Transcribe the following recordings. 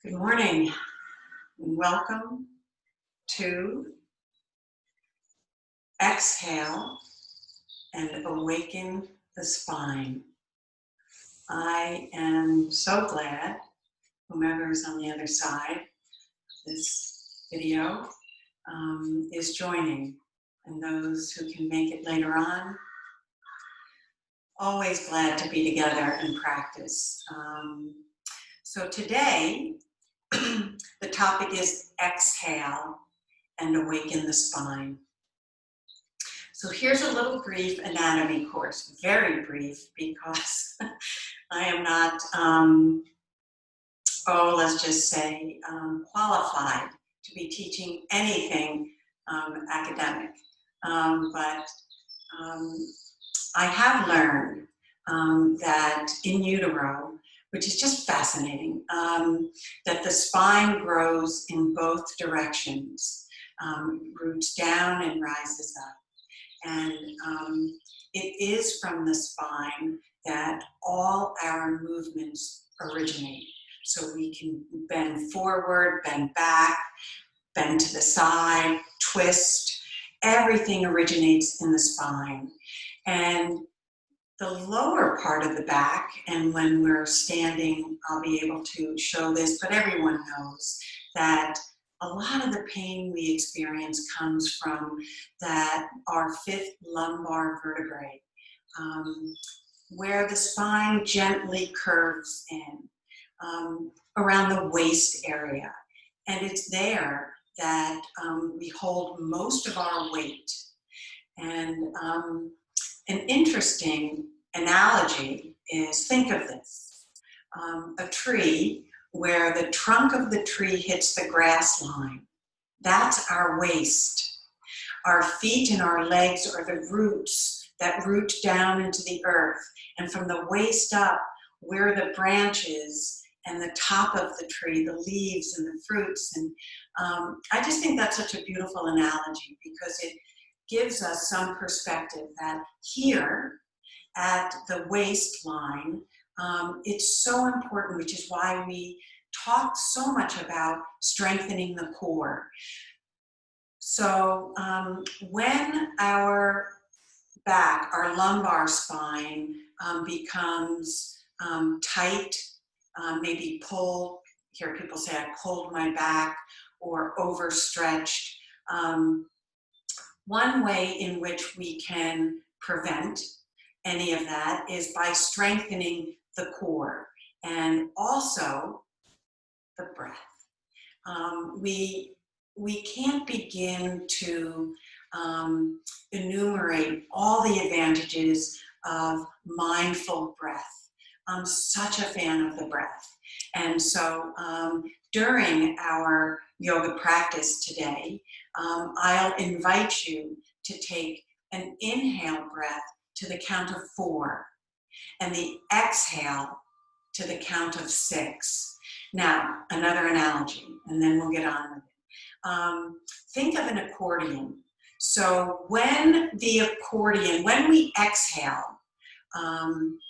Good morning and welcome to Exhale and Awaken the Spine. I am so glad whomever is on the other side of this video is joining, and those who can make it later on, always glad to be together and practice. So today, the topic is exhale and awaken the spine. So here's a little brief anatomy course, very brief, because I am not, let's just say, qualified to be teaching anything academic. But I have learned that in utero, which is just fascinating, that the spine grows in both directions, roots down and rises up. And it is from the spine that all our movements originate. So we can bend forward, bend back, bend to the side, twist. Everything originates in the spine. And the lower part of the back, and when we're standing, I'll be able to show this, but everyone knows that a lot of the pain we experience comes from our fifth lumbar vertebrae, where the spine gently curves in, around the waist area. And it's there that we hold most of our weight. And an interesting analogy is, think of this, a tree where the trunk of the tree hits the grass line. That's our waist. Our feet and our legs are the roots that root down into the earth. And from the waist up, we're the branches and the top of the tree, the leaves and the fruits. And I just think that's such a beautiful analogy, because it gives us some perspective that here at the waistline, it's so important, which is why we talk so much about strengthening the core. So when our back, our lumbar spine becomes tight, maybe pulled, hear people say, I pulled my back, or overstretched. One way in which we can prevent any of that is by strengthening the core and also the breath. We can't begin to enumerate all the advantages of mindful breath. I'm such a fan of the breath. And so during our yoga practice today, I'll invite you to take an inhale breath to the count of 4 and the exhale to the count of 6. Now, another analogy, and then we'll get on with it. Think of an accordion. So when we exhale,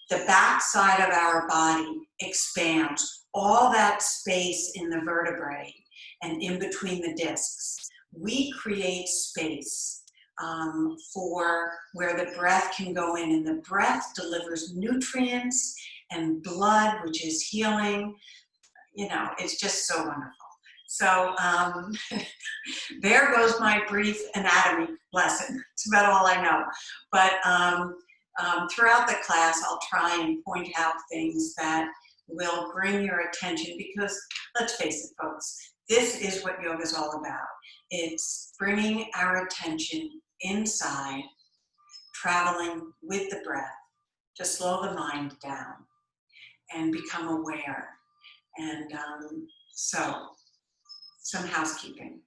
the back side of our body expands, all that space in the vertebrae and in between the discs. We create space for where the breath can go in, and the breath delivers nutrients and blood, which is healing. You know, it's just so wonderful. So there goes my brief anatomy lesson. It's about all I know. But throughout the class, I'll try and point out things that will bring your attention, because let's face it, folks, this is what yoga is all about. It's bringing our attention inside, traveling with the breath to slow the mind down and become aware. And so, some housekeeping.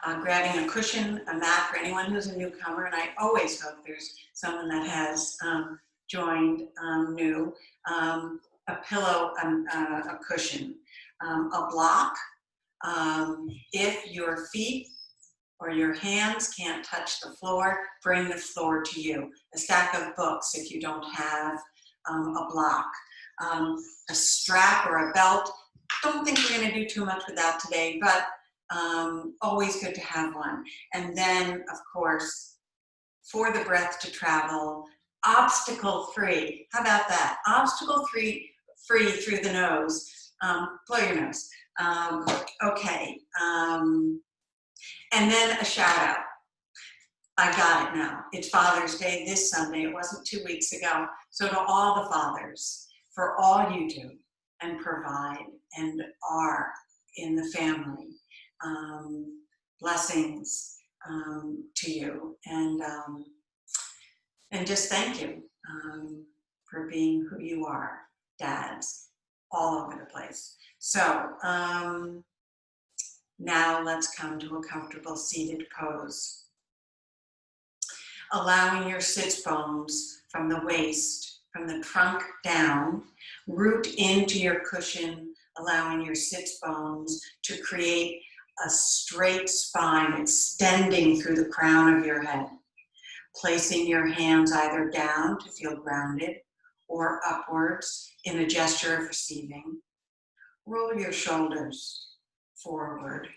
Grabbing a cushion, a mat for anyone who's a newcomer, and I always hope there's someone that has joined new, a pillow, a cushion, a block. If your feet or your hands can't touch the floor, bring the floor to you. A stack of books if you don't have a block. A strap or a belt, don't think we're going to do too much with that today, but always good to have one. And then, of course, for the breath to travel, obstacle-free. How about that? Obstacle-free through the nose. Blow your nose. Okay. And then a shout out. I got it now. It's Father's Day this Sunday. It wasn't 2 weeks ago. So to all the fathers, for all you do and provide and are in the family, blessings to you, and just thank you for being who you are, dads, all over the place. So now let's come to a comfortable seated pose. Allowing your sits bones from the waist, from the trunk down, root into your cushion, allowing your sits bones to create a straight spine extending through the crown of your head. Placing your hands either down to feel grounded or upwards in a gesture of receiving. Roll your shoulders forward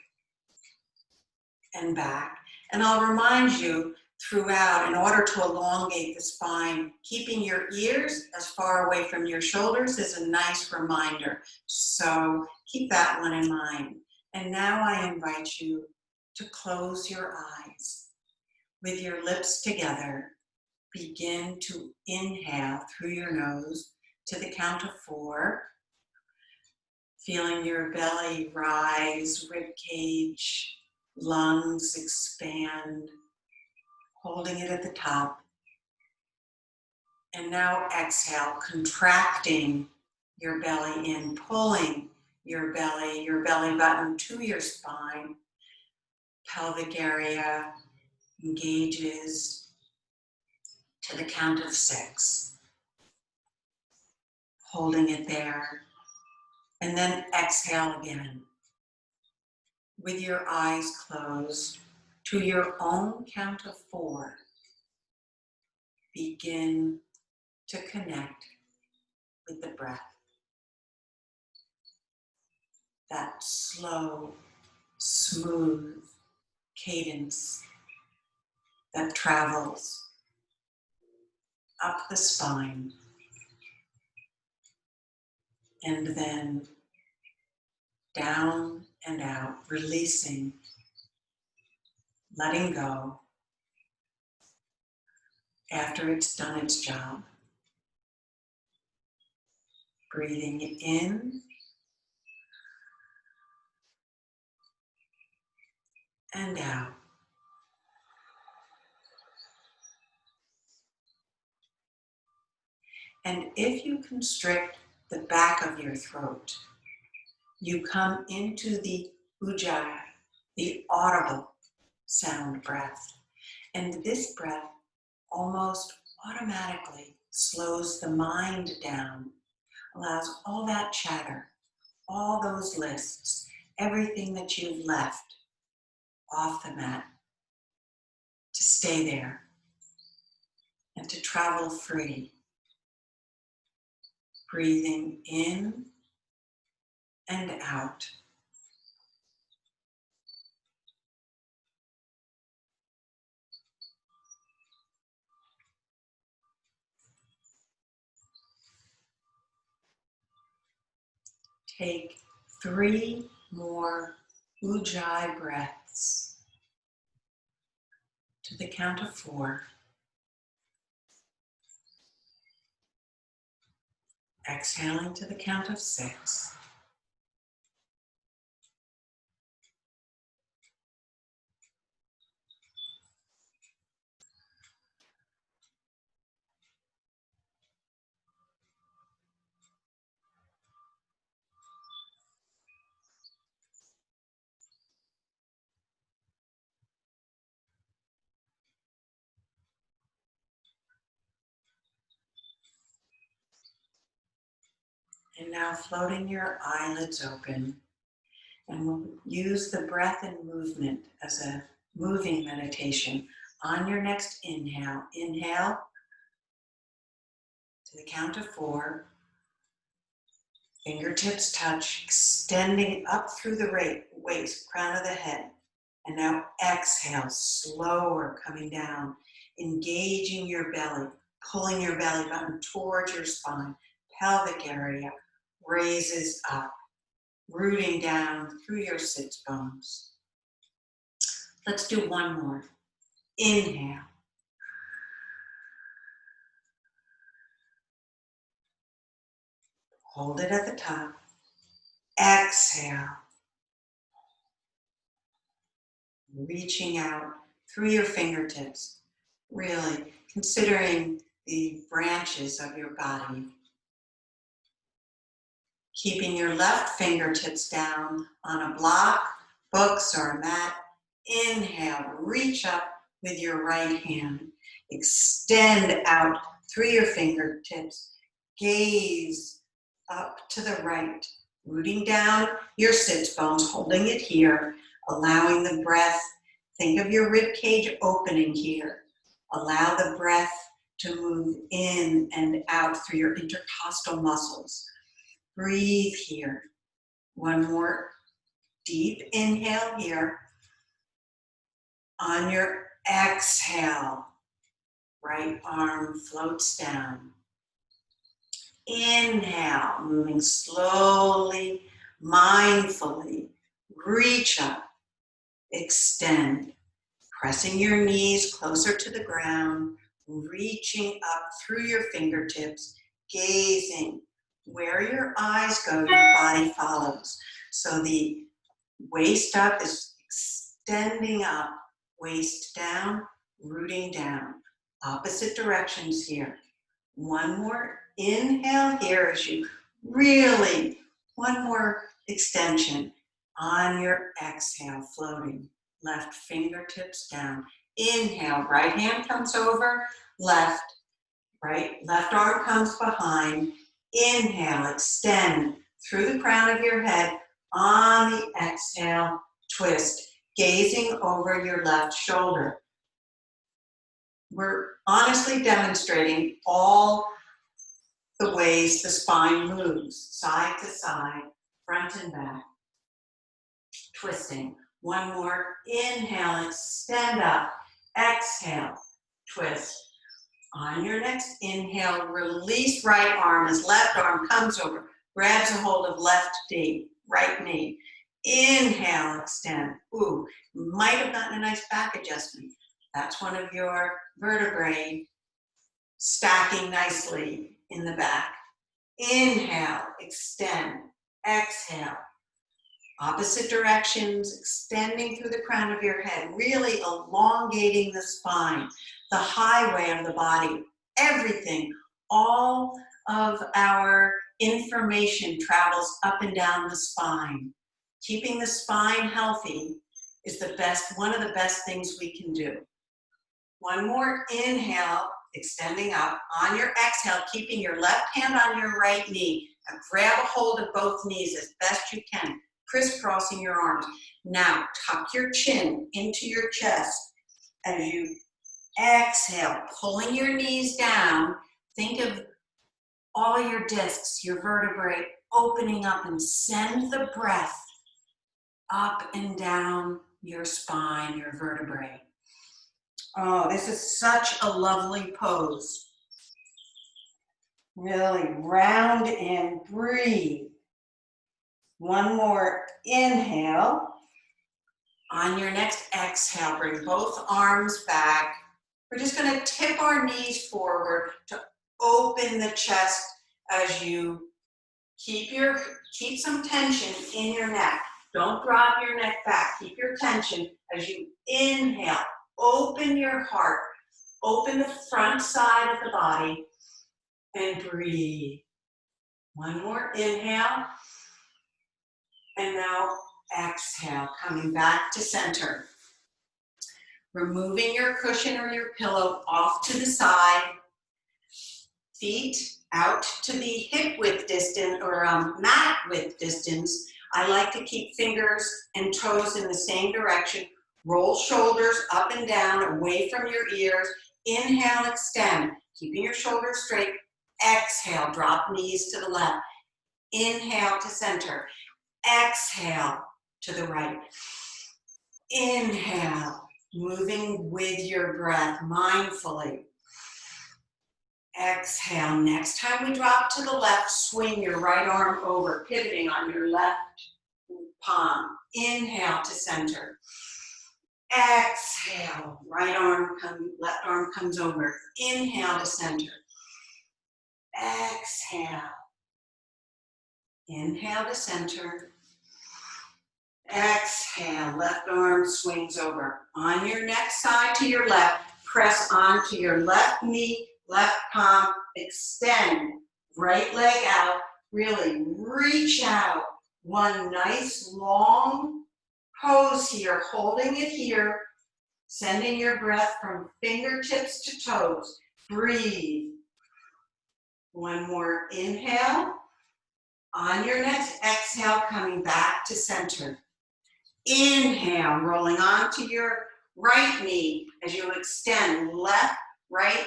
and back. And I'll remind you throughout, in order to elongate the spine, keeping your ears as far away from your shoulders is a nice reminder. So keep that one in mind. And now I invite you to close your eyes. With your lips together, begin to inhale through your nose to the count of 4. Feeling your belly rise, rib cage, lungs expand, holding it at the top. And now exhale, contracting your belly in, pulling your belly button to your spine. Pelvic area engages to the count of 6. Holding it there. And then exhale again. With your eyes closed, to your own count of 4, begin to connect with the breath. That slow, smooth cadence that travels up the spine and then down and out, releasing, letting go after it's done its job. Breathing in and out. And if you constrict the back of your throat, you come into the ujjayi, the audible sound breath. And this breath almost automatically slows the mind down, allows all that chatter, all those lists, everything that you've left off the mat to stay there and to travel free. Breathing in and out. Take 3 more ujjayi breaths to the count of 4. Exhaling to the count of 6. And now floating your eyelids open, and we'll use the breath and movement as a moving meditation. On your next inhale, inhale to the count of 4. Fingertips touch, extending up through the waist, crown of the head. And now exhale, slower, coming down, engaging your belly, pulling your belly button towards your spine, pelvic area, raises up, rooting down through your sits bones. Let's do one more. Inhale. Hold it at the top. Exhale. Reaching out through your fingertips, really considering the branches of your body. Keeping your left fingertips down on a block, books, or a mat. Inhale, reach up with your right hand. Extend out through your fingertips. Gaze up to the right, rooting down your sits bones, holding it here, allowing the breath. Think of your rib cage opening here. Allow the breath to move in and out through your intercostal muscles. Breathe here. One more deep inhale here. On your exhale, right arm floats down. Inhale, moving slowly, mindfully. Reach up, extend, pressing your knees closer to the ground, reaching up through your fingertips, gazing. Where your eyes go, your body follows. So the waist up is extending up, waist down, rooting down. Opposite directions here. One more inhale here as you really, one more extension. On your exhale, floating. Left fingertips down. Inhale, right hand comes over, left, right, left arm comes behind. Inhale, extend through the crown of your head. On the exhale, twist, gazing over your left shoulder. We're honestly demonstrating all the ways the spine moves, side to side, front and back. Twisting. One more. Inhale, extend up. Exhale, twist. On your next inhale, release right arm as left arm comes over, grabs a hold of left knee, right knee. Inhale, extend. Ooh, might have gotten a nice back adjustment. That's one of your vertebrae stacking nicely in the back. Inhale, extend. Exhale. Opposite directions, extending through the crown of your head, really elongating the spine, the highway of the body, everything, all of our information travels up and down the spine. Keeping the spine healthy is one of the best things we can do. One more inhale, extending up. On your exhale, keeping your left hand on your right knee. Now grab a hold of both knees as best you can, crisscrossing your arms. Now tuck your chin into your chest as you exhale, pulling your knees down. Think of all your discs, your vertebrae opening up, and send the breath up and down your spine, your vertebrae. Oh, this is such a lovely pose. Really round and breathe. One more inhale. On your next exhale, bring both arms back. We're just going to tip our knees forward to open the chest as you keep some tension in your neck. Don't drop your neck back. Keep your tension as you inhale. Open your heart. Open the front side of the body and breathe. One more inhale. And now exhale, coming back to center. Removing your cushion or your pillow off to the side. Feet out to the hip width distance or mat width distance. I like to keep fingers and toes in the same direction. Roll shoulders up and down, away from your ears. Inhale, extend, keeping your shoulders straight. Exhale, drop knees to the left. Inhale to center. Exhale to the right. Inhale, moving with your breath mindfully. Exhale. Next time we drop to the left, swing your right arm over, pivoting on your left palm. Inhale to center. Exhale. Left arm comes over. Inhale to center. Exhale. Inhale to center. Exhale. Left arm swings over. On your next side to your left, press onto your left knee, left palm, extend, right leg out, really reach out. One nice long pose here, holding it here, sending your breath from fingertips to toes. Breathe. One more inhale. On your next exhale, coming back to center. Inhale, rolling onto your right knee as you extend left, right,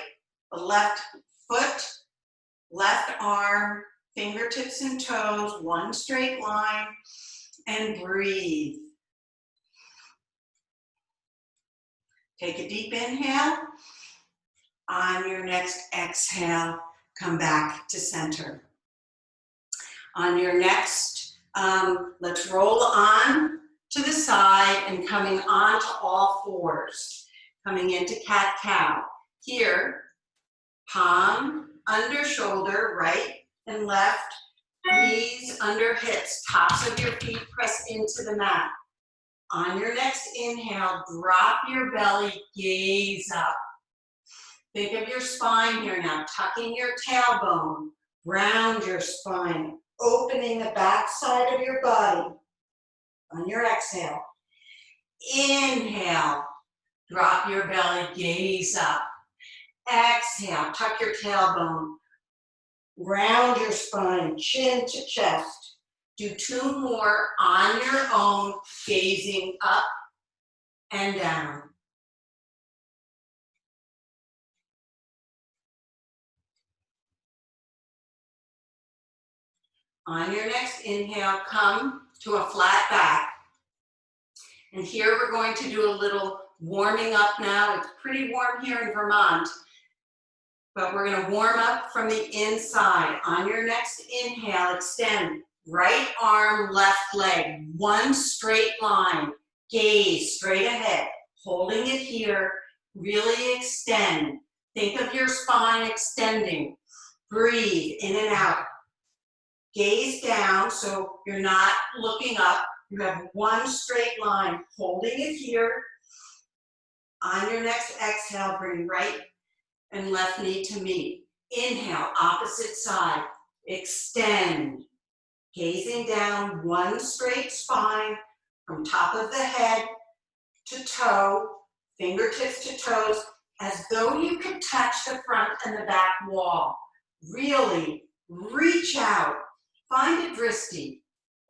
left foot, left arm, fingertips and toes, one straight line, and breathe. Take a deep inhale. On your next exhale, come back to center. On your next, let's roll on to the side and coming onto all fours. Coming into cat-cow. Here, palm under shoulder, right and left, knees under hips, tops of your feet press into the mat. On your next inhale, drop your belly, gaze up. Think of your spine here now, tucking your tailbone, round your spine, opening the back side of your body. On your exhale, inhale, drop your belly, gaze up. Exhale, tuck your tailbone, round your spine, chin to chest. Do two more on your own, gazing up and down. On your next inhale, come to a flat back. And here we're going to do a little warming up now. It's pretty warm here in Vermont, but we're going to warm up from the inside. On your next inhale, extend right arm, left leg, one straight line. Gaze straight ahead, holding it here. Really extend. Think of your spine extending. Breathe in and out. Gaze down so you're not looking up. You have one straight line, holding it here. On your next exhale, bring right and left knee to meet. Inhale, opposite side. Extend. Gazing down, one straight spine from top of the head to toe, fingertips to toes, as though you could touch the front and the back wall. Really reach out. Find a drishti.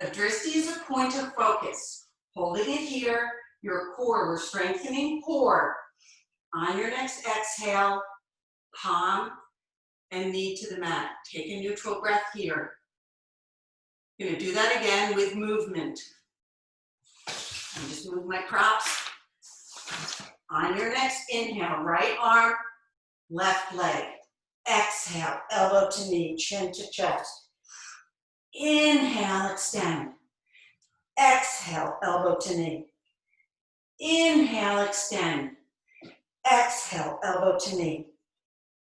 A drishti is a point of focus. Holding it here, your core, we're strengthening core. On your next exhale, palm and knee to the mat. Take a neutral breath here. You're going to do that again with movement. And just move my props. On your next inhale, right arm, left leg. Exhale, elbow to knee, chin to chest. Inhale, extend. Exhale, elbow to knee. Inhale, extend. Exhale, elbow to knee.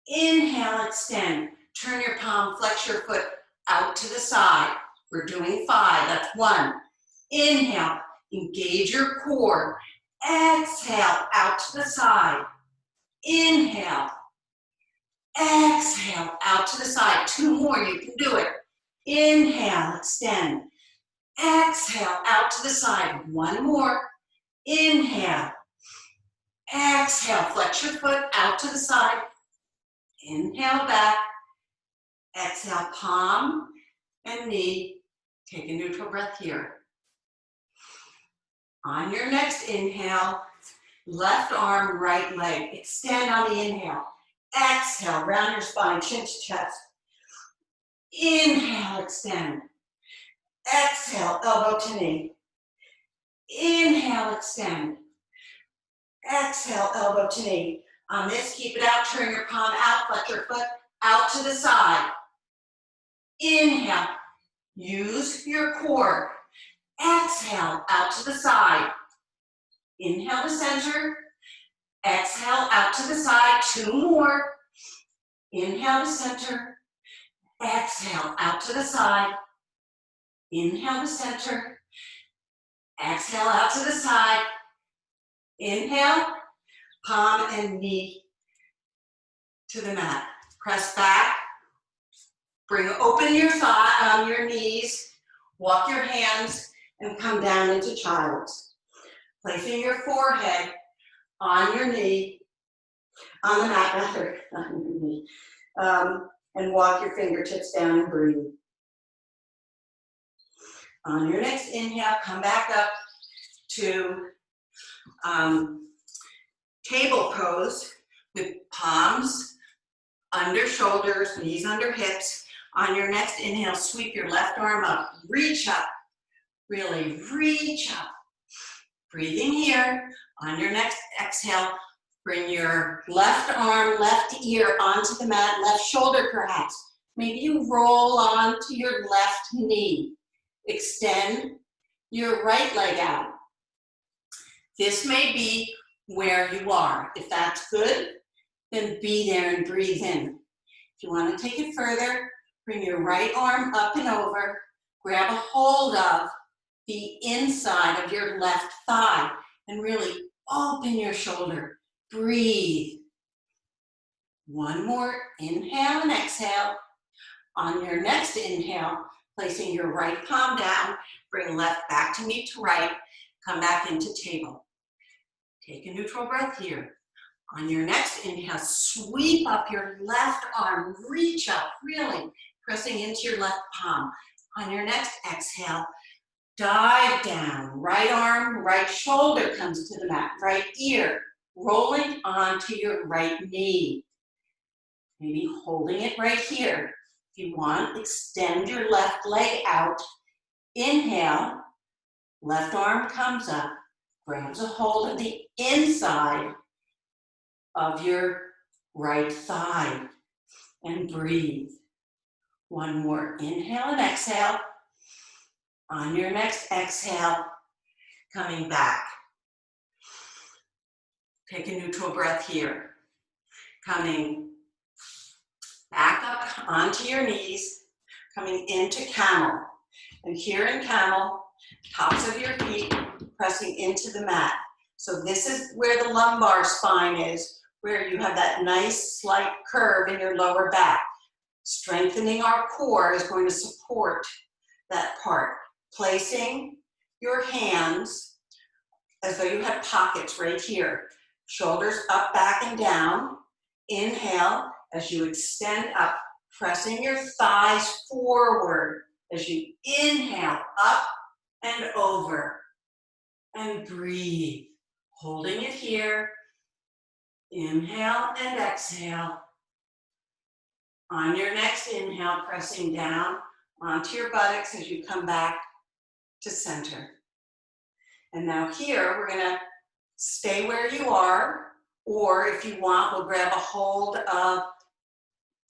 Inhale, extend. Turn your palm, flex your foot out to the side. We're doing 5, that's 1. Inhale, engage your core. Exhale, out to the side. Inhale. Exhale, out to the side. 2 more, you can do it. Inhale, extend. Exhale, out to the side. 1 more. Inhale. Exhale, flex your foot out to the side. Inhale back. Exhale, palm and knee. Take a neutral breath here. On your next inhale, left arm, right leg. Extend on the inhale. Exhale, round your spine, chin to chest. Inhale, extend. Exhale, elbow to knee. Inhale, extend. Exhale, elbow to knee. On this, keep it out, turn your palm out, flex your foot out to the side. Inhale, use your core. Exhale, out to the side. Inhale to center. Exhale, out to the side. 2 more. Inhale to center. Exhale, out to the side. Inhale to center. Exhale, out to the side. Inhale, palm and knee to the mat. Press back. Bring open your thigh, your knees. Walk your hands and come down into child's. Placing your forehead on your knee, on the mat rather, on your knee. And walk your fingertips down and breathe. On your next inhale, come back up to table pose with palms under shoulders, knees under hips. On your next inhale, sweep your left arm up, reach up, really reach up. Breathing here. On your next exhale, bring your left arm, left ear onto the mat, left shoulder perhaps. Maybe you roll onto your left knee. Extend your right leg out. This may be where you are. If that's good, then be there and breathe in. If you want to take it further, bring your right arm up and over, grab a hold of the inside of your left thigh and really open your shoulder. Breathe. One more inhale and exhale. On your next inhale, placing your right palm down, bring left back to meet to right, come back into table. Take a neutral breath here. On your next inhale, sweep up your left arm, reach up, really pressing into your left palm. On your next exhale, dive down, right arm, right shoulder comes to the mat, right ear, rolling onto your right knee. Maybe holding it right here. If you want, extend your left leg out. Inhale, left arm comes up, grabs a hold of the inside of your right thigh and breathe. One more inhale and exhale. On your next exhale, coming back. Take a neutral breath here. Coming back up onto your knees, coming into camel. And here in camel, tops of your feet pressing into the mat. So this is where the lumbar spine is, where you have that nice slight curve in your lower back. Strengthening our core is going to support that part. Placing your hands as though you had pockets right here. Shoulders up, back, and down. Inhale as you extend up, pressing your thighs forward as you inhale up and over. And breathe. Holding it here. Inhale and exhale. On your next inhale, pressing down onto your buttocks as you come back to center. And now here, we're gonna stay where you are, or if you want, we'll grab a hold of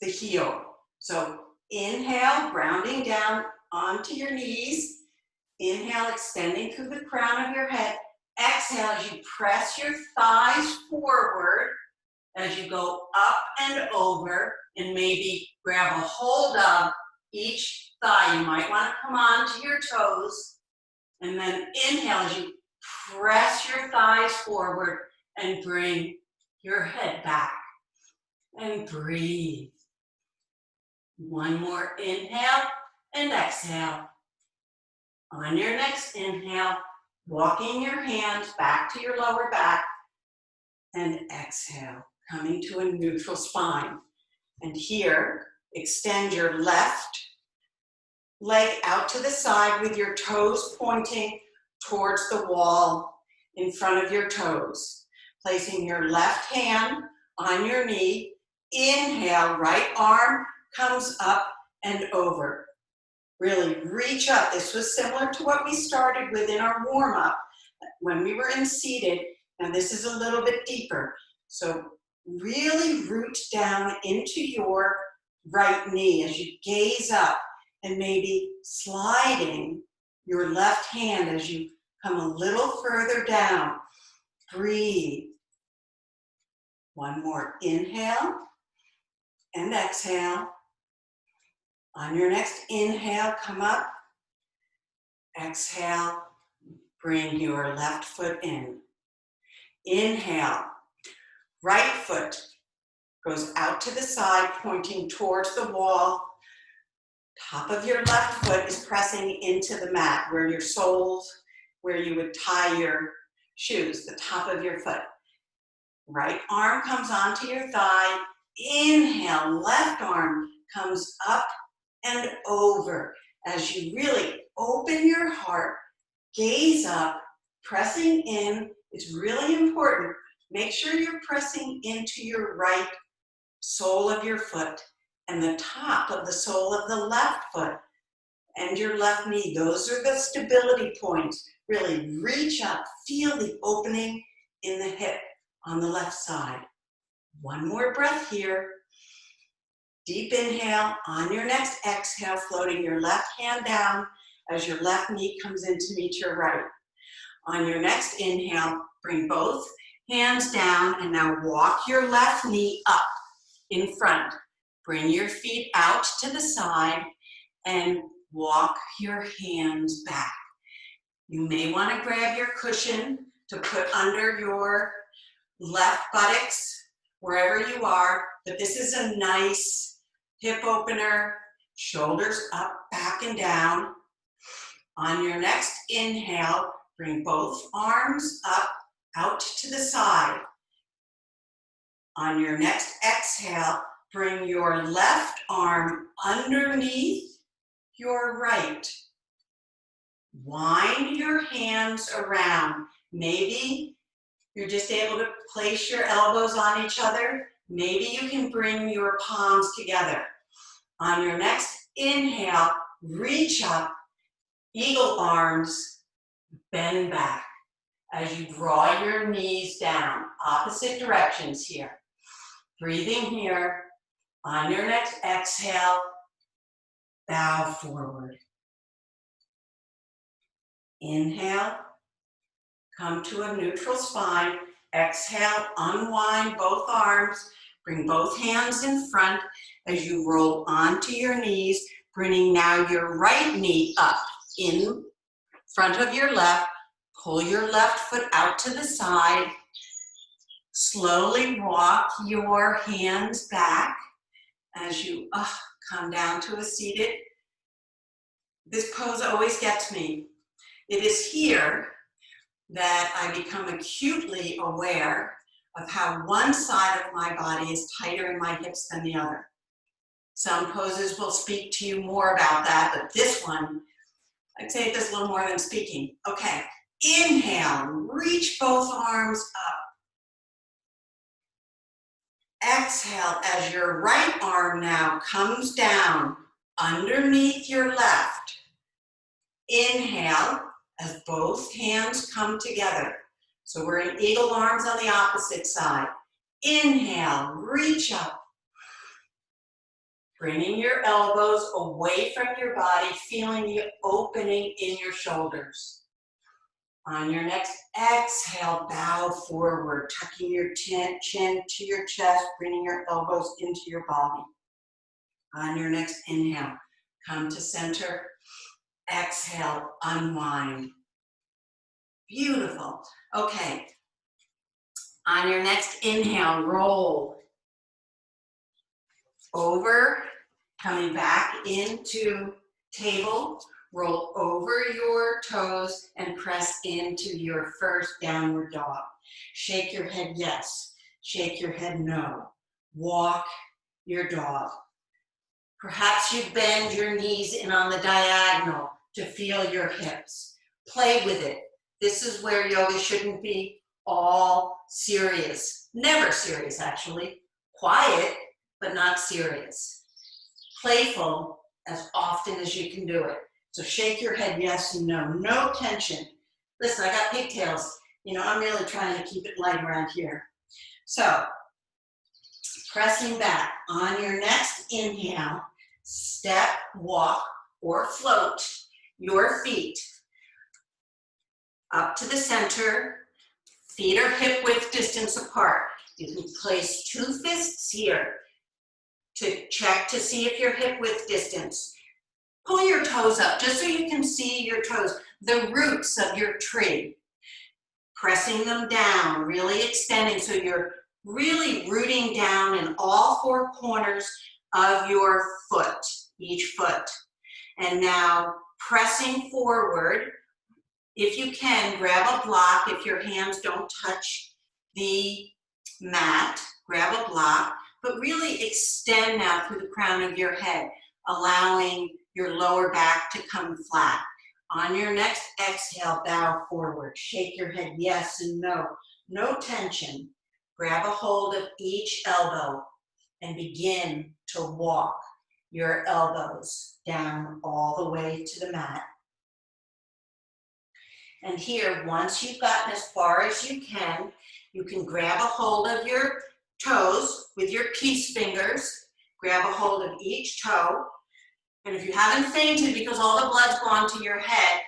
the heel. So inhale, grounding down onto your knees. Inhale, extending through the crown of your head. Exhale as you press your thighs forward as you go up and over, and maybe grab a hold of each thigh. You might want to come on to your toes, and then inhale as you press your thighs forward and bring your head back. And breathe. One more inhale and exhale. On your next inhale, walking your hands back to your lower back, and exhale, coming to a neutral spine. And here, extend your left leg out to the side with your toes pointing towards the wall in front of your toes. Placing your left hand on your knee. Inhale, right arm comes up, and over. Really reach up. This was similar to what we started with in our warm-up when we were in seated, and this is a little bit deeper. So really root down into your right knee as you gaze up, and maybe sliding your left hand as you come a little further down. Breathe. One more inhale and exhale. On your next inhale, come up. Exhale, bring your left foot in. Inhale, right foot goes out to the side, pointing towards the wall. Top of your left foot is pressing into the mat, where your soles, where you would tie your shoes, the top of your foot. Right arm comes onto your thigh. Inhale, left arm comes up and over as you really open your heart, gaze up, pressing in. It's really important. Make sure you're pressing into your right sole of your foot and the top of the sole of the left foot and your left knee. Those are the stability points. Really reach up, feel the opening in the hip on the left side. One more breath here. Deep inhale. On your next exhale, floating your left hand down as your left knee comes in to meet your right. On your next inhale, bring both hands down and now walk your left knee up in front. Bring your feet out to the side and walk your hands back. You may want to grab your cushion to put under your left buttocks, wherever you are, but this is a nice hip opener, shoulders up, back and down. On your next inhale, bring both arms up, out to the side. On your next exhale, bring your left arm underneath your right. Wind your hands around. Maybe you're just able to place your elbows on each other. Maybe you can bring your palms together. On your next inhale, reach up, eagle arms, bend back as you draw your knees down, opposite directions here. Breathing here. On your next exhale, bow forward. Inhale, come to a neutral spine. Exhale, unwind both arms. Bring both hands in front as you roll onto your knees, bringing now your right knee up in front of your left. Pull your left foot out to the side. Slowly walk your hands back as you come down to a seated. This pose always gets me. It is here that I become acutely aware of how one side of my body is tighter in my hips than the other. Some poses will speak to you more about that, but this one, I'd say it does a little more than speaking. Okay, inhale, reach both arms up. Exhale as your right arm now comes down underneath your left. Inhale as both hands come together. So we're in eagle arms on the opposite side. Inhale, reach up. Bringing your elbows away from your body, feeling the opening in your shoulders. On your next exhale, bow forward, tucking your chin to your chest, bringing your elbows into your body. On your next inhale, come to center. Exhale, unwind. Beautiful. Okay. On your next inhale, roll over, coming back into table. Roll over your toes and press into your first downward dog. Shake your head yes. Shake your head no. Walk your dog. Perhaps you bend your knees in on the diagonal to feel your hips. Play with it. This is where yoga shouldn't be all serious. Never serious, actually. Quiet, but not serious. Playful, as often as you can do it. So shake your head yes and no. No tension. Listen, I got pigtails. You know, I'm really trying to keep it light around here. So, pressing back. On your next inhale, step, walk, or float your feet up to the center. Feet are hip width distance apart. You can place 2 fists here to check to see if you're hip width distance. Pull your toes up just so you can see your toes, the roots of your tree. Pressing them down, really extending so you're really rooting down in all 4 corners of your foot, each foot. And now pressing forward. If you can, grab a block. If your hands don't touch the mat, grab a block, but really extend now through the crown of your head, allowing your lower back to come flat. On your next exhale, bow forward. Shake your head yes and no. No tension. Grab a hold of each elbow and begin to walk your elbows down all the way to the mat. And here, once you've gotten as far as you can grab a hold of your toes with your peace fingers. Grab a hold of each toe. And if you haven't fainted because all the blood's gone to your head,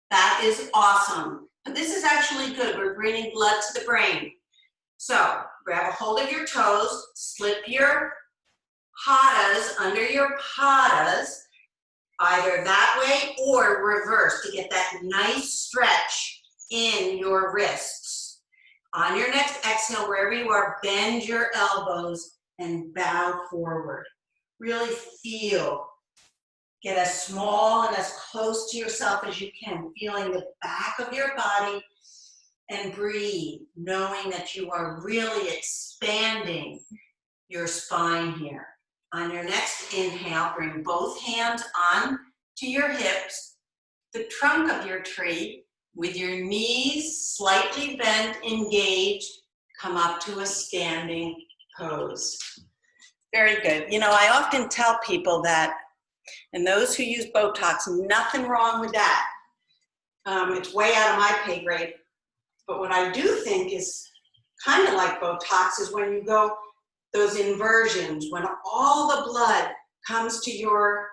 that is awesome. But this is actually good. We're bringing blood to the brain. So grab a hold of your toes, slip your hadas under your padas, either that way or reverse to get that nice stretch in your wrists. On your next exhale, wherever you are, bend your elbows and bow forward. Really feel. Get as small and as close to yourself as you can, feeling the back of your body, and breathe, knowing that you are really expanding your spine here. On your next inhale, bring both hands on to your hips, the trunk of your tree, with your knees slightly bent, engaged, come up to a standing pose. Very good. You know, I often tell people that, and those who use Botox, nothing wrong with that. It's way out of my pay grade. But what I do think is kind of like Botox is when you go those inversions, when all the blood comes to your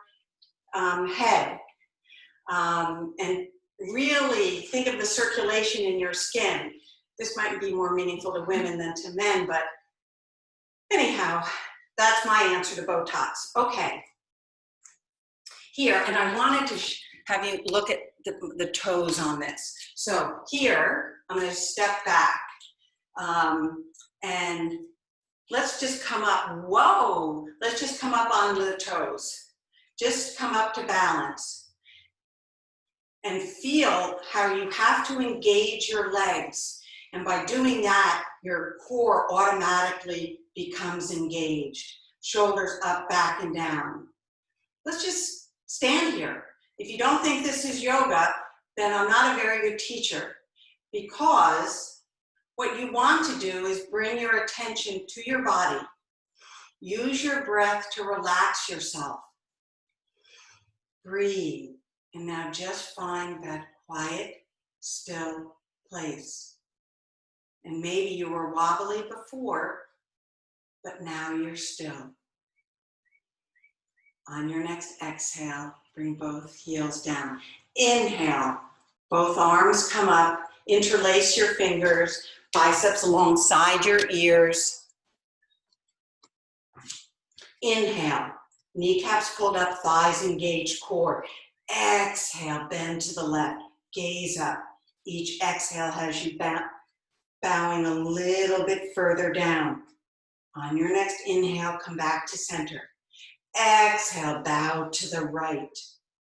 head, and really think of the circulation in your skin. This might be more meaningful to women than to men, but anyhow, that's my answer to Botox. Okay. Here, and I wanted to have you look at the toes on this. So here, I'm going to step back, and let's just come up. Whoa! Let's just come up onto the toes. Just come up to balance. And feel how you have to engage your legs. And by doing that, your core automatically becomes engaged. Shoulders up, back, and down. Let's just stand here. If you don't think this is yoga, then I'm not a very good teacher, because what you want to do is bring your attention to your body. Use your breath to relax yourself. Breathe. And now just find that quiet, still place. And maybe you were wobbly before, but now you're still. On your next exhale, bring both heels down. Inhale, both arms come up, interlace your fingers, biceps alongside your ears. Inhale, kneecaps pulled up, thighs engaged, core. Exhale, bend to the left, gaze up. Each exhale has you bowing a little bit further down. On your next inhale, come back to center. Exhale, bow to the right,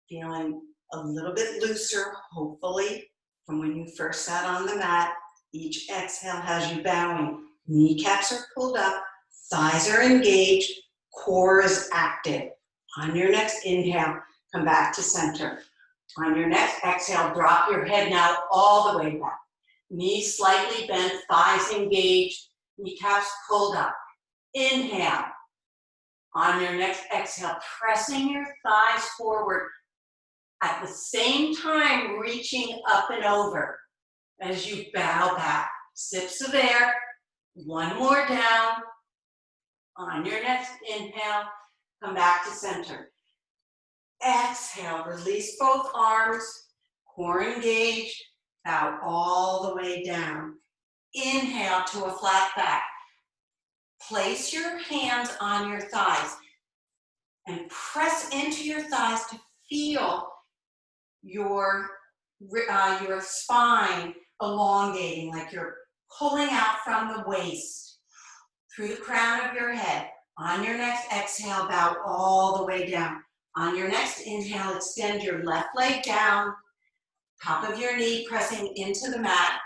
feeling a little bit looser, hopefully, from when you first sat on the mat. Each exhale has you bowing. Kneecaps are pulled up, thighs are engaged, core is active. On your next inhale, come back to center. On your next exhale, drop your head now all the way back. Knees slightly bent, thighs engaged, kneecaps pulled up. Inhale, On your next exhale, pressing your thighs forward. At the same time, reaching up and over as you bow back. Sips of air, one more down. On your next inhale, come back to center. Exhale, release both arms, core engaged, bow all the way down. Inhale to a flat back. Place your hands on your thighs and press into your thighs to feel your spine elongating, like you're pulling out from the waist through the crown of your head. On your next exhale, bow all the way down. On your next inhale, extend your left leg down, top of your knee pressing into the mat.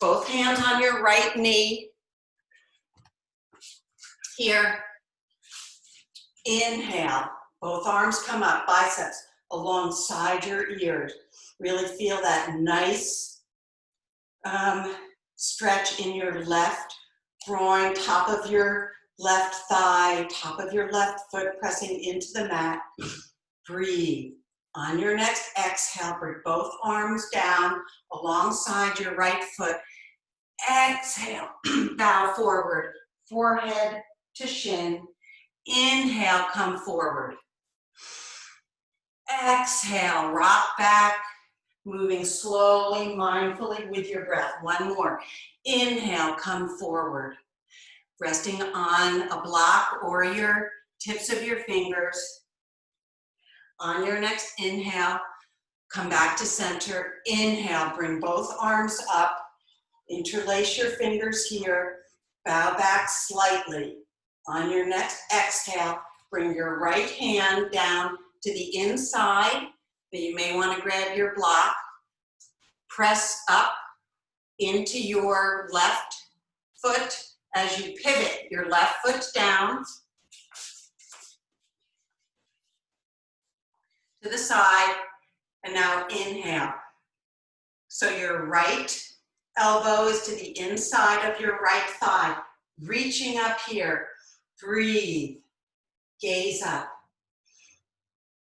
Both hands on your right knee. Here. Inhale, both arms come up, biceps alongside your ears. Really feel that nice stretch in your left groin, top of your left thigh, top of your left foot pressing into the mat. Breathe. On your next exhale, bring both arms down alongside your right foot. Exhale, bow forward, forehead to shin. Inhale, come forward. Exhale, rock back, moving slowly, mindfully with your breath. One more. Inhale, come forward. Resting on a block or your tips of your fingers. On your next inhale, come back to center. Inhale, bring both arms up. Interlace your fingers here. Bow back slightly. On your next exhale, bring your right hand down to the inside. You may want to grab your block. Press up into your left foot as you pivot your left foot down to the side. And now inhale. So your right elbow is to the inside of your right thigh. Reaching up here. Breathe. Gaze up.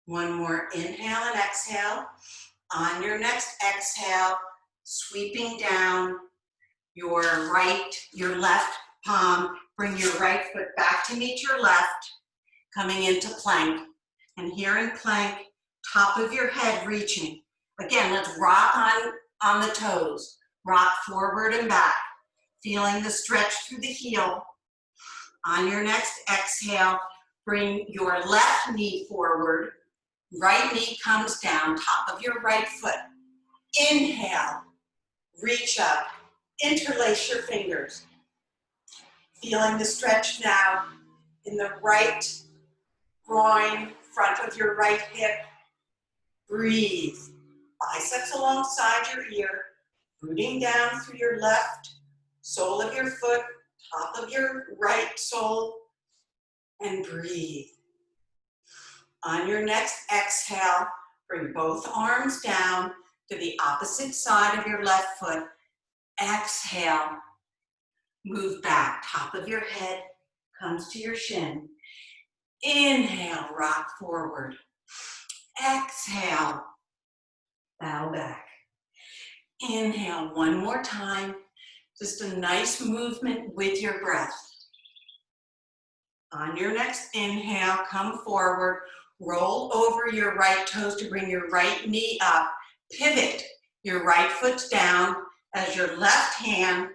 One more inhale and exhale. On your next exhale, sweeping down your left palm. Bring your right foot back to meet your left. Coming into plank. And here in plank, top of your head reaching. Again, let's rock on the toes. Rock forward and back. Feeling the stretch through the heel. On your next exhale, bring your left knee forward. Right knee comes down, top of your right foot. Inhale, reach up, interlace your fingers. Feeling the stretch now in the right groin, front of your right hip. Breathe. Biceps alongside your ear, rooting down through your left sole of your foot, top of your right sole, and breathe. On your next exhale, bring both arms down to the opposite side of your left foot. Exhale, move back. Top of your head comes to your shin. Inhale, rock forward. Exhale, bow back. Inhale one more time. Just a nice movement with your breath. On your next inhale, come forward. Roll over your right toes to bring your right knee up. Pivot your right foot down as your left hand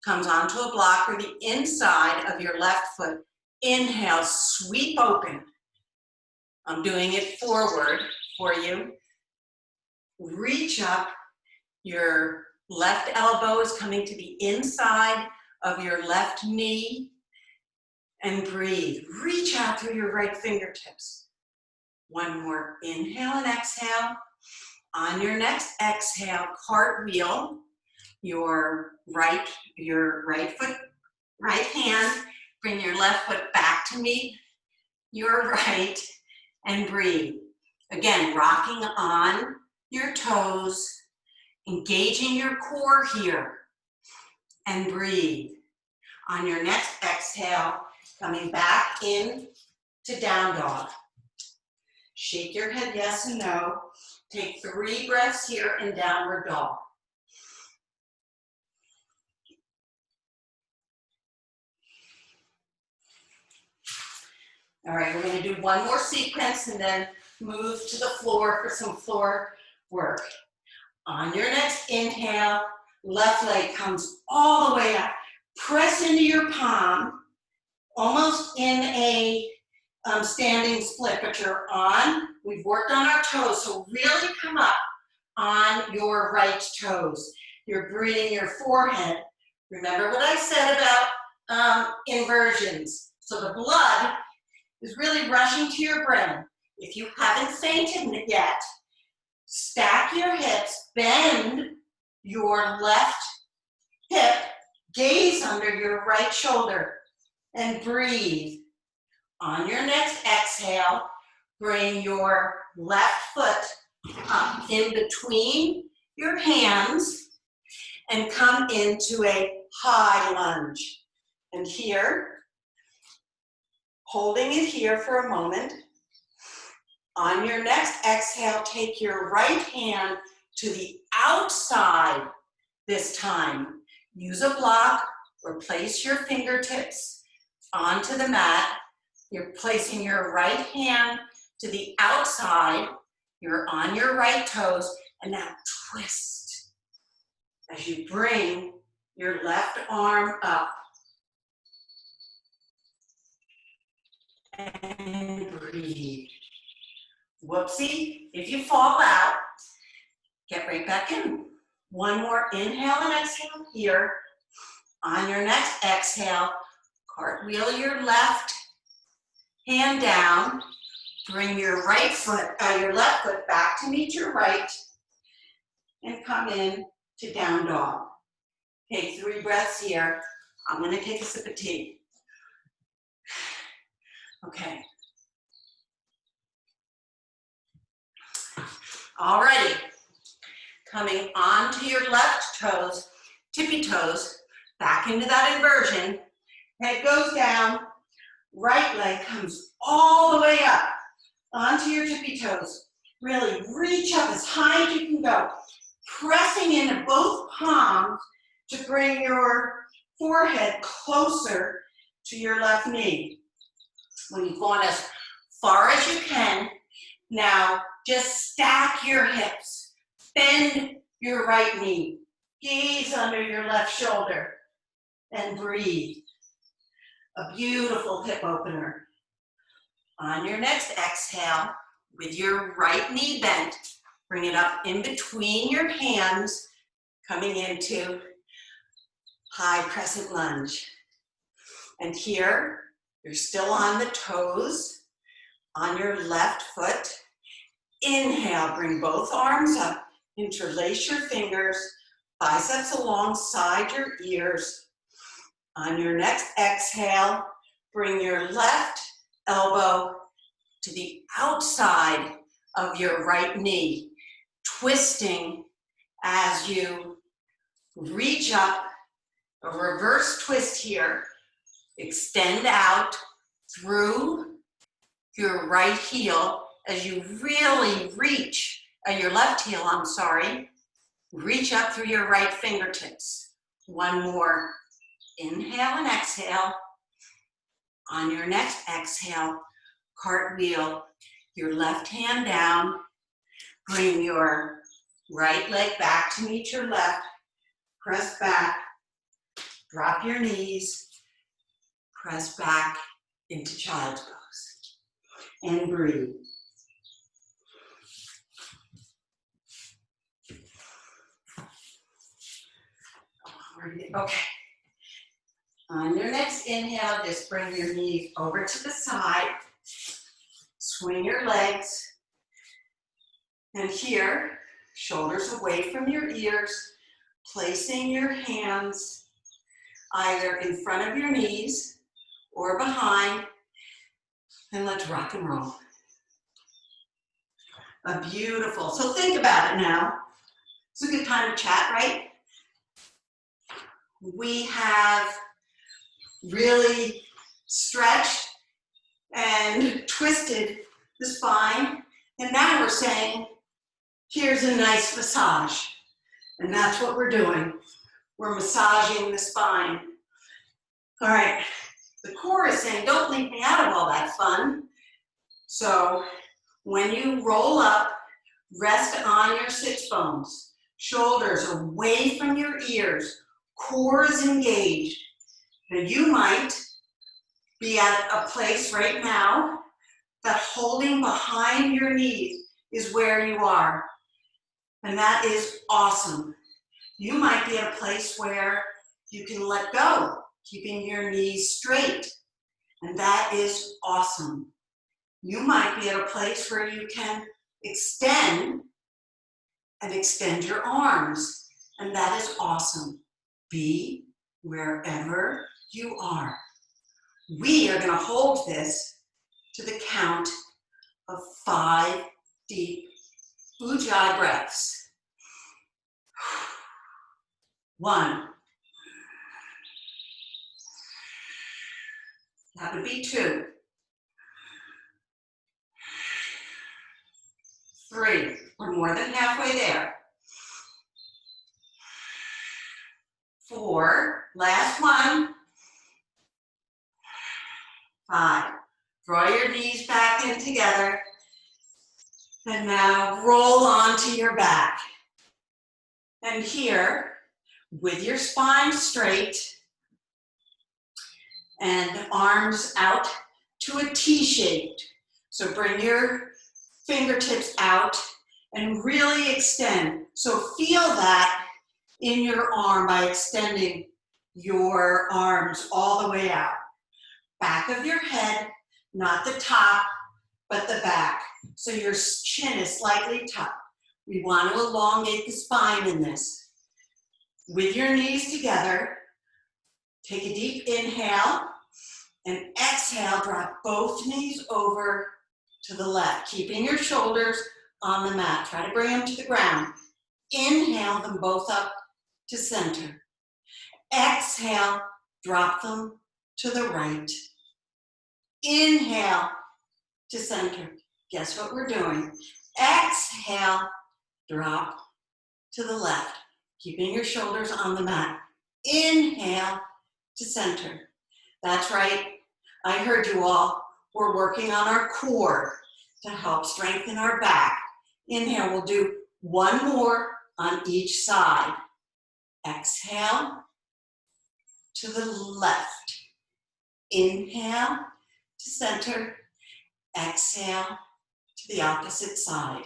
comes onto a block or the inside of your left foot. Inhale, sweep open. I'm doing it forward for you. Reach up. Your left elbow is coming to the inside of your left knee. And breathe. Reach out through your right fingertips. One more inhale and exhale. On your next exhale, cartwheel your right foot, right hand. Bring your left foot back to meet your right and breathe. Again, rocking on your toes, engaging your core here, and breathe. On your next exhale, coming back in to down dog. Shake your head yes and no. Take 3 breaths here in downward dog. All right, we're going to do one more sequence and then move to the floor for some floor work. On your next inhale, left leg comes all the way up. Press into your palm, almost in a standing split, but you're on. We've worked on our toes, so really come up on your right toes. You're breathing your forehead. Remember what I said about inversions. So the blood is really rushing to your brain. If you haven't fainted yet, stack your hips, bend your left hip, gaze under your right shoulder, and breathe. On your next exhale, bring your left foot up in between your hands and come into a high lunge. And here, holding it here for a moment. On your next exhale, take your right hand to the outside this time. Use a block or place your fingertips onto the mat. You're placing your right hand to the outside. You're on your right toes. And now twist as you bring your left arm up. And breathe. Whoopsie, if you fall out, get right back in. One more inhale and exhale here. On your next exhale, cartwheel your left hand down. Bring your left foot back to meet your right and come in to down dog. Take 3 breaths here. I'm going to take a sip of tea. Okay. Alrighty. Coming onto your left toes, tippy toes, back into that inversion. Head goes down, right leg comes all the way up onto your tippy toes. Really reach up as high as you can go, pressing into both palms to bring your forehead closer to your left knee. When you've gone as far as you can, now just stack your hips, bend your right knee, gaze under your left shoulder, and breathe. A beautiful hip opener. On your next exhale, with your right knee bent, bring it up in between your hands, coming into high crescent lunge. And here, you're still on the toes, on your left foot. Inhale, bring both arms up, interlace your fingers, biceps alongside your ears. On your next exhale, bring your left elbow to the outside of your right knee, twisting as you reach up, a reverse twist here. Extend out through your right heel as you really reach, your left heel, I'm sorry. Reach up through your right fingertips. One more. Inhale and exhale. On your next exhale, cartwheel your left hand down. Bring your right leg back to meet your left. Press back. Drop your knees. Press back into child's pose. And breathe. Okay. On your next inhale, just bring your knees over to the side. Swing your legs. And here, shoulders away from your ears, placing your hands either in front of your knees or behind. And let's rock and roll. Beautiful. So think about it now. It's a good time to chat, right? We have really stretched and twisted the spine. And now we're saying, here's a nice massage. And that's what we're doing. We're massaging the spine. All right, the core is saying, don't leave me out of all that fun. So when you roll up, rest on your sits bones. Shoulders away from your ears. Core is engaged. Now you might be at a place right now that holding behind your knees is where you are. And that is awesome. You might be at a place where you can let go, keeping your knees straight. And that is awesome. You might be at a place where you can extend your arms. And that is awesome. Be wherever you are. We are going to hold this to the count of 5 deep Ujjayi breaths. 1. That would be 2. 3. We're more than halfway there. 4. Last one. 5. Draw your knees back in together. And now roll onto your back. And here, with your spine straight and arms out to a T shape. So bring your fingertips out and really extend. So feel that in your arm by extending your arms all the way out. Back of your head, not the top, but the back. So your chin is slightly tucked. We want to elongate the spine in this. With your knees together, take a deep inhale and exhale, drop both knees over to the left, keeping your shoulders on the mat. Try to bring them to the ground. Inhale them both up to center. Exhale, drop them to the right. Inhale to center. Guess what we're doing? Exhale, drop to the left, keeping your shoulders on the mat. Inhale to center. That's right. I heard you all. We're working on our core to help strengthen our back. Inhale, we'll do one more on each side. Exhale to the left. Inhale to center. Exhale to the opposite side.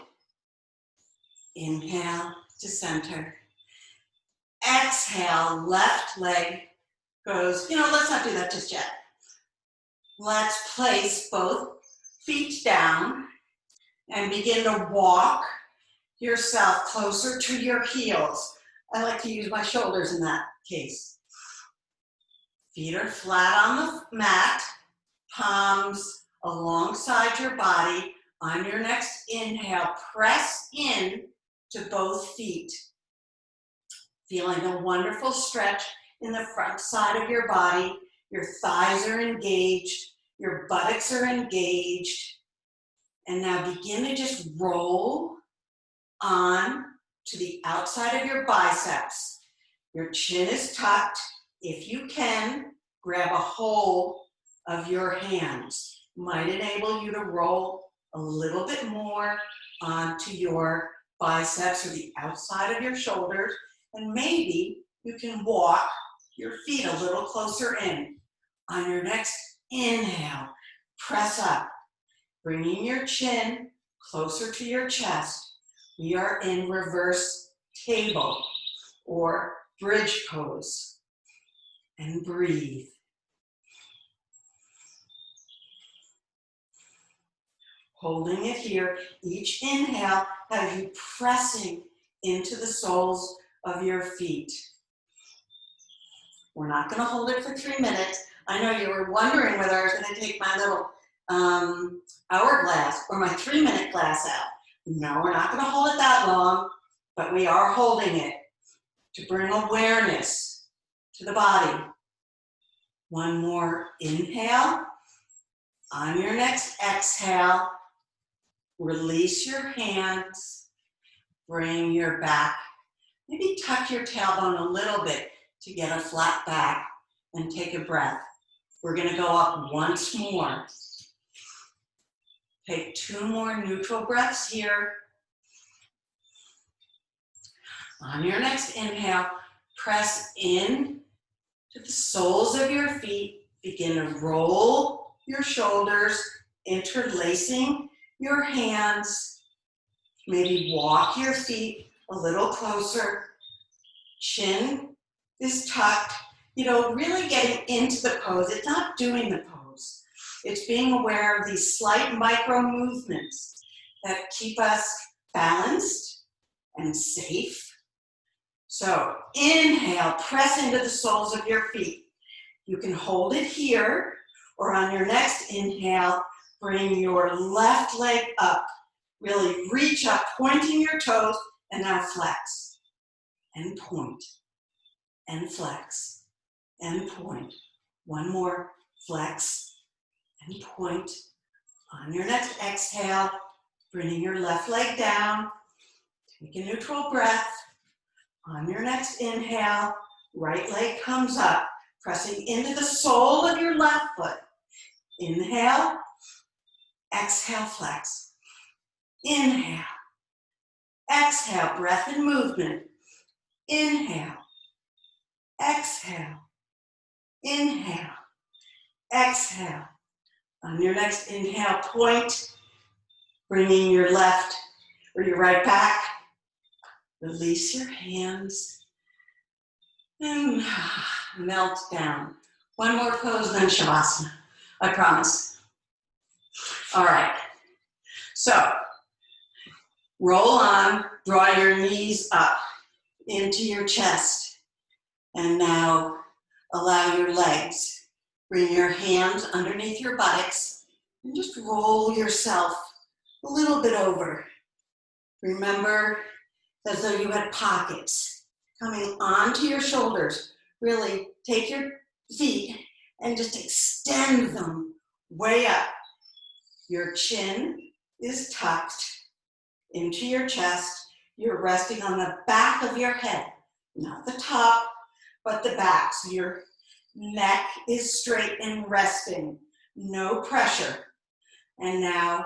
Inhale to center. Exhale, left leg goes, let's not do that just yet. Let's place both feet down and begin to walk yourself closer to your heels. I like to use my shoulders in that case. Feet are flat on the mat, palms alongside your body. On your next inhale, press in to both feet. Feeling a wonderful stretch in the front side of your body. Your thighs are engaged, your buttocks are engaged. And now begin to just roll on to the outside of your biceps. Your chin is tucked. If you can, grab a hold of your hands. Might enable you to roll a little bit more onto your biceps or the outside of your shoulders. And maybe you can walk your feet a little closer in. On your next inhale, press up, bringing your chin closer to your chest. We are in reverse table or bridge pose. And breathe. Holding it here, each inhale has you pressing into the soles of your feet. We're not going to hold it for 3 minutes. I know you were wondering whether I was going to take my little hourglass or my 3-minute glass out. No, we're not going to hold it that long, but we are holding it to bring awareness to the body. One more inhale. On your next exhale, release your hands, bring your back, maybe tuck your tailbone a little bit to get a flat back and take a breath. We're gonna go up once more. Take 2 more neutral breaths here. On your next inhale, press in to the soles of your feet. Begin to roll your shoulders, interlacing your hands. Maybe walk your feet a little closer. Chin is tucked. You know, really getting into the pose. It's not doing the pose. It's being aware of these slight micro movements that keep us balanced and safe. So inhale, press into the soles of your feet. You can hold it here, or on your next inhale, bring your left leg up. Really reach up, pointing your toes, and now flex. And point. And flex. And point. One more, flex and point. On your next exhale, bringing your left leg down. Take a neutral breath. On your next inhale, right leg comes up, pressing into the sole of your left foot. Inhale, exhale, flex. Inhale, exhale, breath and movement. Inhale, exhale, inhale, exhale. On your next inhale, point, bringing your left or your right back. Release your hands and melt down. One more pose, then Shavasana. I promise. All right. So, roll on, draw your knees up into your chest. And now allow your legs. Bring your hands underneath your buttocks and just roll yourself a little bit over. Remember, as though you had pockets coming onto your shoulders. Really take your feet and just extend them way up. Your chin is tucked into your chest. You're resting on the back of your head, not the top, but the back. So your neck is straight and resting, no pressure. And now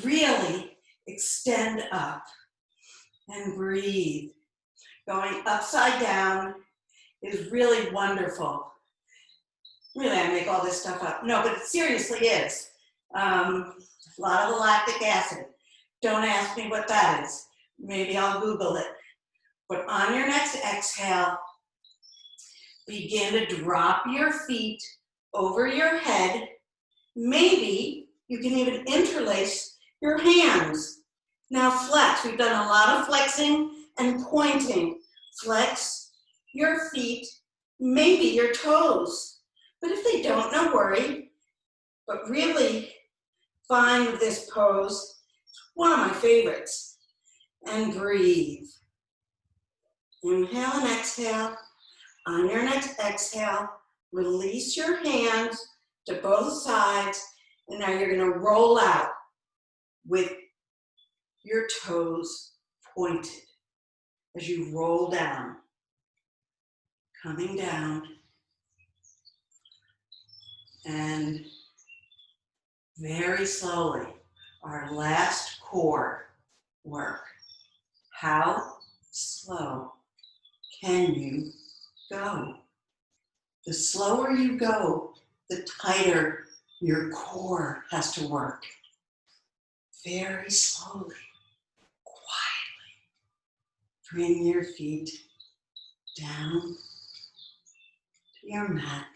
really extend up and breathe. Going upside down is really wonderful. Really, I make all this stuff up. No, but it seriously is. A lot of the lactic acid. Don't ask me what that is. Maybe I'll Google it. But on your next exhale, begin to drop your feet over your head. Maybe you can even interlace your hands. Now flex. We've done a lot of flexing and pointing. Flex your feet, maybe your toes. But if they don't, no worry. But really find this pose. It's one of my favorites. And breathe. Inhale and exhale. On your next exhale, release your hands to both sides. And now you're going to roll out with your toes pointed as you roll down. Coming down. And very slowly, our last core work. How slow can you go? The slower you go, the tighter your core has to work. Very slowly, quietly, bring your feet down to your mat,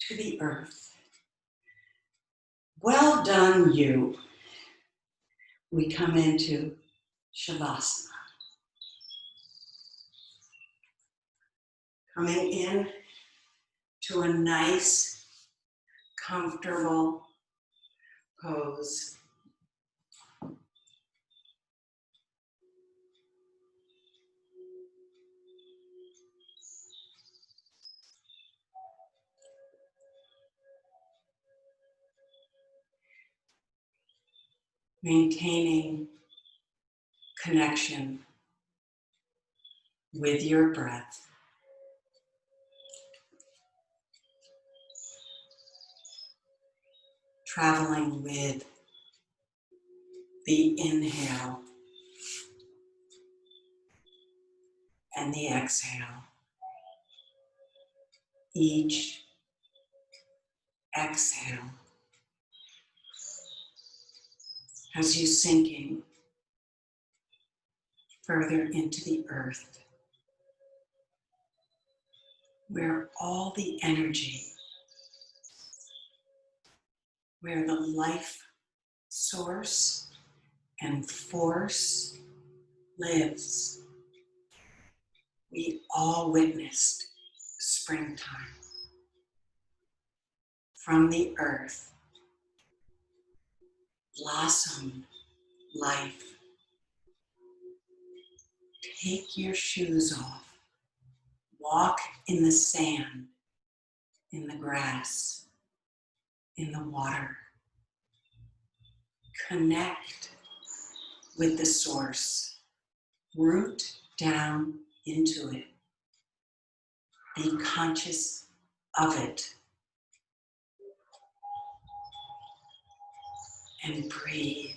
to the earth. Well done, you. We come into Shavasana. Coming in to a nice, comfortable pose. maintaining connection with your breath. Traveling with the inhale and the exhale. Each exhale as you sinking further into the earth, where all the energy, where the life source and force lives. We all witnessed springtime. From the earth blossomed life. Take your shoes off. Walk in the sand, in the grass, in the water. Connect with the source. Root down into it. Be conscious of it. And breathe.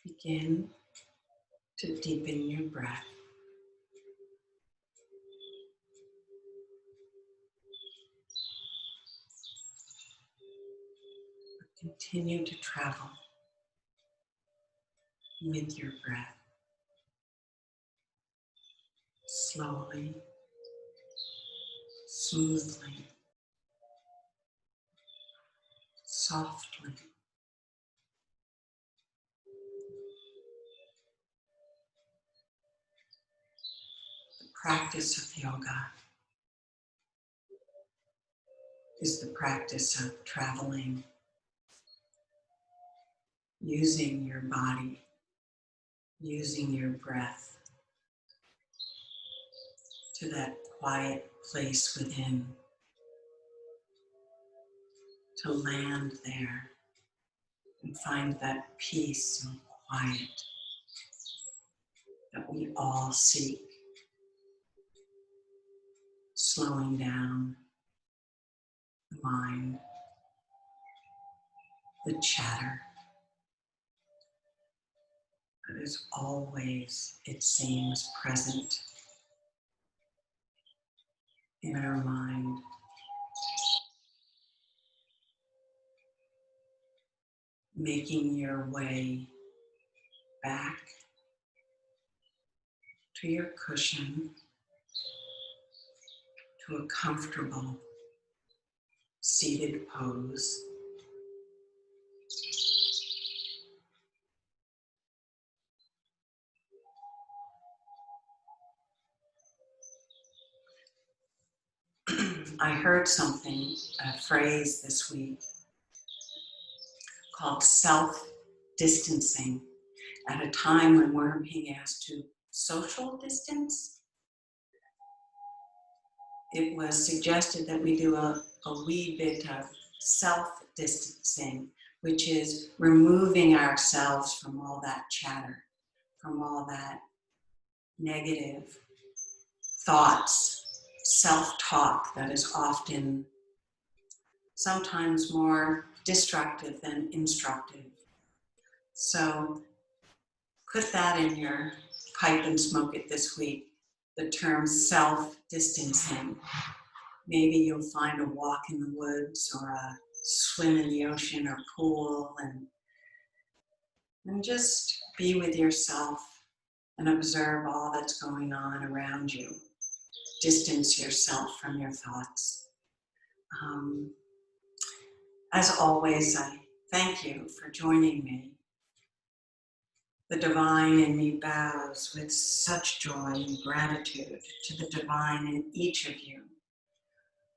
Begin to deepen your breath. Continue to travel with your breath. Slowly, smoothly, softly. practice of yoga is the practice of traveling, using your body, using your breath to that quiet place within, to land there and find that peace and quiet that we all seek. Slowing down the mind, the chatter that is always, it seems, present in our mind. Making your way back to your cushion, to a comfortable seated pose. I heard something, a phrase this week called self-distancing at a time when we're being asked to social distance. It was suggested that we do a wee bit of self-distancing, which is removing ourselves from all that chatter, from all that negative thoughts, self-talk that is often sometimes more destructive than instructive. So put that in your pipe and smoke it this week, the term self-distancing. Maybe you'll find a walk in the woods or a swim in the ocean or pool and just be with yourself and observe all that's going on around you. Distance yourself from your thoughts. As always, I thank you for joining me. The divine in me bows with such joy and gratitude to the divine in each of you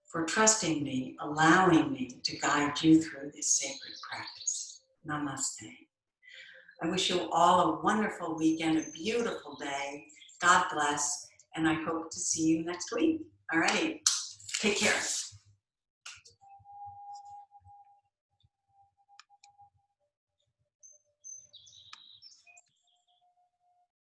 for trusting me, allowing me to guide you through this sacred practice. Namaste. I wish you all a wonderful weekend, a beautiful day. God bless, and I hope to see you next week. All righty, take care.